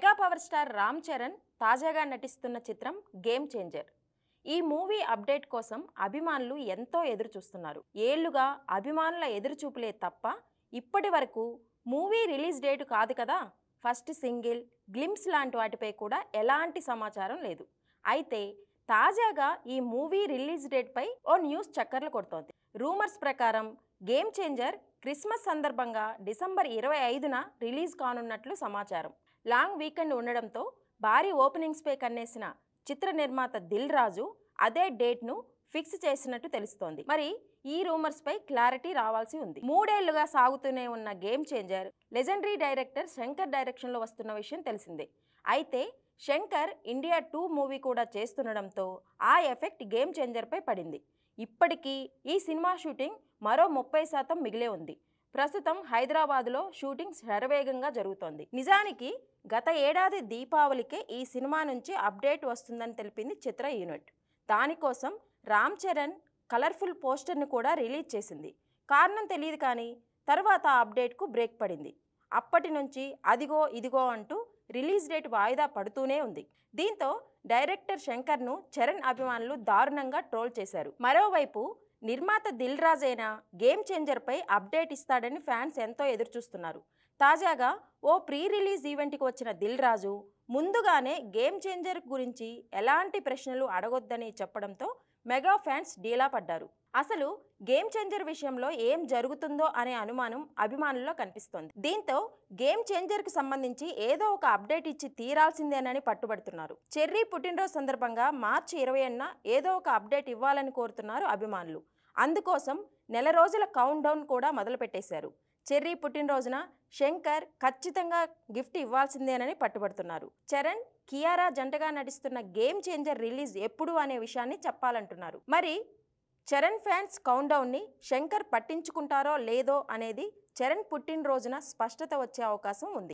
Mega power star Ram Charan తాజాగా నటిస్తున్న చిత్రం గేమ్ చేంజర్. ఈ మూవీ అప్డేట్ కోసం అభిమానులు ఎంతో ఎదురు చూస్తున్నారు. ఏళ్లుగా అభిమానుల ఎదురుచూపులే తప్ప ఇప్పటి వరకు మూవీ రిలీజ్ డేట్ కాదు కదా, ఫస్ట్ సింగిల్, గ్లిమ్స్ లాంటి వాటిపై కూడా ఎలాంటి సమాచారం లేదు. అయితే తాజాగా ఈ మూవీ రిలీజ్ డేట్పై ఓ న్యూస్ చక్కర్లు కొడుతోంది. రూమర్స్ ప్రకారం గేమ్ చేంజర్ క్రిస్మస్ సందర్భంగా డిసెంబర్ 25న రిలీజ్ కానున్నట్లు సమాచారం. లాంగ్ వీకెండ్ ఉండడంతో భారీ ఓపెనింగ్స్పై కన్నేసిన చిత్ర నిర్మాత దిల్ రాజు అదే డేట్ను ఫిక్స్ చేసినట్టు తెలుస్తోంది. మరి ఈ రూమర్స్పై క్లారిటీ రావాల్సి ఉంది. 3 ఏళ్లుగా సాగుతూనే ఉన్న game changer legendary director Shankar డైరెక్షన్లో వస్తున్న విషయం తెలిసిందే. అయితే శంకర్ ఇండియా 2 మూవీ కూడా చేస్తుండడంతో ఆ ఎఫెక్ట్ గేమ్ చేంజర్పై పడింది. ఇప్పటికీ ఈ సినిమా షూటింగ్ మరో 30% మిగిలే ఉంది. ప్రస్తుతం హైదరాబాద్లో షూటింగ్ శరవేగంగా జరుగుతోంది. నిజానికి గత ఏడాది దీపావళికే ఈ సినిమా నుంచి అప్డేట్ వస్తుందని తెలిపింది చిత్ర యూనిట్. దానికోసం రామ్ చరణ్ కలర్ఫుల్ పోస్టర్ను కూడా రిలీజ్ చేసింది. కారణం తెలియదు కానీ తర్వాత ఆ అప్డేట్కు బ్రేక్ పడింది. అప్పటి నుంచి అదిగో ఇదిగో అంటూ రిలీజ్ డేట్ వాయిదా పడుతూనే ఉంది. దీంతో డైరెక్టర్ శంకర్ను చరణ్ అభిమానులు దారుణంగా ట్రోల్ చేశారు. మరోవైపు నిర్మాత దిల్ రాజు అయినా గేమ్ చేంజర్పై అప్డేట్ ఇస్తాడని ఫ్యాన్స్ ఎంతో ఎదురుచూస్తున్నారు. తాజాగా ఓ ప్రీ రిలీజ్ ఈవెంట్కి వచ్చిన దిల్ రాజు ముందుగానే గేమ్ చేంజర్ గురించి ఎలాంటి ప్రశ్నలు అడగొద్దని చెప్పడంతో మెగా ఫ్యాన్స్ డీలా పడ్డారు. అసలు గేమ్ చేంజర్ విషయంలో ఏం జరుగుతుందో అనే అనుమానం అభిమానుల్లో కనిపిస్తోంది. దీంతో గేమ్ చేంజర్కి సంబంధించి ఏదో ఒక అప్డేట్ ఇచ్చి తీరాల్సిందేనని పట్టుబడుతున్నారు. చెర్రీ పుట్టినరోజు సందర్భంగా మార్చి 20న ఏదో ఒక అప్డేట్ ఇవ్వాలని కోరుతున్నారు అభిమానులు. అందుకోసం నెల రోజుల కౌంట్ డౌన్ కూడా మొదలుపెట్టేశారు. చెర్రీ పుట్టినరోజున శంకర్ ఖచ్చితంగా గిఫ్ట్ ఇవ్వాల్సిందేనని పట్టుబడుతున్నారు. చరణ్, కియారా జంటగా నటిస్తున్న గేమ్ చేంజర్ రిలీజ్ ఎప్పుడు అనే విషయాన్ని చెప్పాలంటున్నారు. మరి చరణ్ ఫ్యాన్స్ కౌంట్ డౌన్ని శంకర్ పట్టించుకుంటారో లేదో అనేది చరణ్ పుట్టినరోజున స్పష్టత వచ్చే అవకాశం ఉంది.